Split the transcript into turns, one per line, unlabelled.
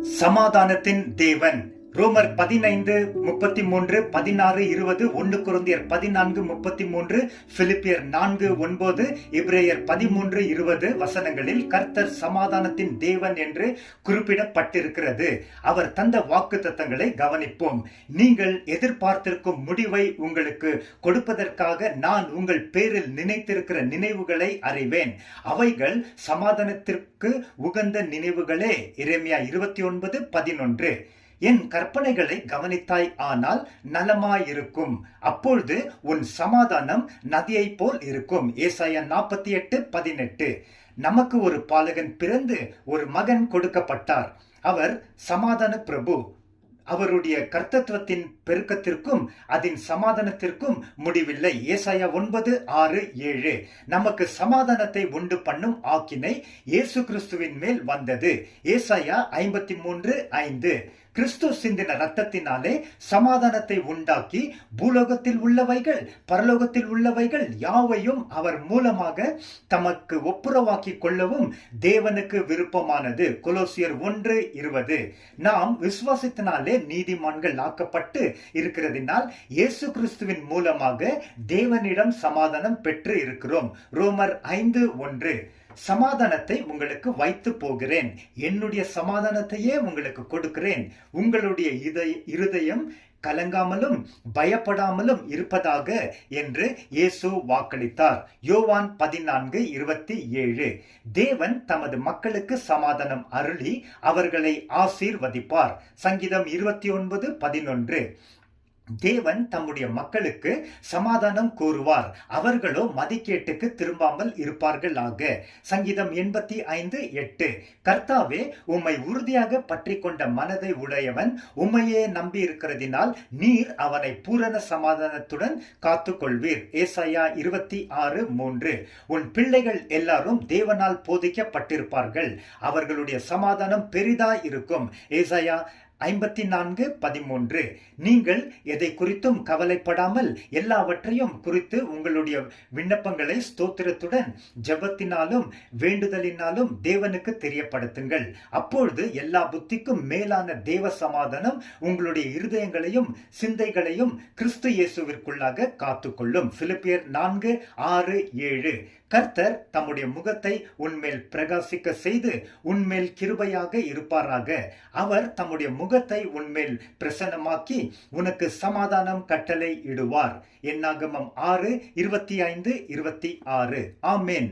சமாதானத்தின் தேவன். ரோமர் 15, 33, 16, 20, 1 கொரிந்தியர் 14, 33, பிலிப்பியர் 4, 9, எபிரேயர் 13, 20 வசனங்களில் கர்த்தர் சமாதானத்தின் தேவன் என்று குறிப்பிடப்பட்டிருக்கிறது. அவர் தந்த வாக்குத்தத்தங்களை கவனிப்போம். நீங்கள் எதிர்பார்த்திருக்கும் முடிவை உங்களுக்கு கொடுப்பதற்காக நான் உங்கள் பேரில் நினைத்திருக்கிற நினைவுகளை அறிவேன். அவைகள் சமாதானத்திற்கு உகந்த நினைவுகளே. எரேமியா 29, 11. என் கற்பனைகளை கவனித்தாய் ஆனால் நலமாயிருக்கும், அப்பொழுது உன் சமாதானம் நதியை போல் இருக்கும். ஏசாயா 48, 18. நமக்கு ஒரு பாலகன் பிறந்து ஒரு மகன் கொடுக்கப்பட்டார். அவர் சமாதான பிரபு. அவருடைய கர்த்தத்துவத்தின் பெருக்கத்திற்கும் அதன் சமாதானத்திற்கும் முடிவில்லை. ஏசாயா 9, 6, 7. நமக்கு சமாதானத்தை உண்டு பண்ணும் ஆக்கினை இயேசு கிறிஸ்துவின் மேல் வந்தது. ஏசாயா 53, 5. கிறிஸ்து சிந்தின ரத்தத்தினாலே சமாதானத்தை உண்டாக்கி பூலோகத்தில் உள்ளவைகள் பரலோகத்தில் உள்ளவைகள் யாவையும் அவர் மூலமாக தமக்கு ஒப்புரவாக்கி கொள்ளவும் தேவனுக்கு விருப்பமானது. கொலோசியர் 1, 20. நாம் விசுவாசத்தினாலே நீதிமான்கள் ஆக்கப்பட்டு இருக்கிறதினால் இயேசு கிறிஸ்துவின் மூலமாக தேவனிடம் சமாதானம் பெற்று இருக்கிறோம். ரோமர் 5, 1. சமாதானத்தை உங்களுக்கு வைத்து போகிறேன், என்னுடைய சமாதானத்தையே உங்களுக்கு கொடுக்கிறேன். உங்களுடைய இருதயம் கலங்காமலும் பயப்படாமலும் இருப்பதாக என்று இயேசு வாக்களித்தார். யோவான் 14, 27. தேவன் தமது மக்களுக்கு சமாதானம் அருளி அவர்களை ஆசீர்வதிப்பார். சங்கீதம் 29, 11. தேவன் தம்முடைய மக்களுக்கு சமாதானம் கூறுவார், அவர்களோ மதிக்கேட்டுக்கு திரும்பாமல் இருப்பார்களாக. சங்கீதம் 85, 8. கர்த்தாவே, உம்மை உறுதியாக பற்றி கொண்ட மனதை உடையவன் உம்மையே நம்பி இருக்கிறதினால் நீர் அவனை பூரண சமாதானத்துடன் காத்து கொள்வீர். ஏசாயா 26, 3. உன் பிள்ளைகள் எல்லாரும் தேவனால் போதிக்கப்பட்டிருப்பார்கள், அவர்களுடைய சமாதானம் பெரிதாய் இருக்கும். ஏசாயா 54, 13. நீங்கள் எதை குறித்தும் கவலைப்படாமல் எல்லாவற்றையும் குறித்து உங்களுடைய விண்ணப்பங்களை ஸ்தோத்திரத்துடன் ஜெபத்தினாலும் வேண்டுதலினாலும் தேவனுக்கு தெரியப்படுத்துங்கள். அப்பொழுது எல்லா புத்திக்கும் மேலான தேவ சமாதானம் உங்களுடைய இருதயங்களையும் சிந்தைகளையும் கிறிஸ்து இயேசுவிற்குள்ளாக காத்துக்கொள்ளும். பிலிப்பியர் 4, 6, 7. கர்த்தர் தம்முடைய முகத்தை உன்மேல் பிரகாசிக்க செய்து உன்மேல் கிருபையாக இருப்பாராக. அவர் தம்முடைய முகத்தை உன்மேல் பிரசன்னமாக்கி உனக்கு சமாதானம் கட்டளை இடுவார். என்னாகமம் 6, 25, 26. ஆமென்.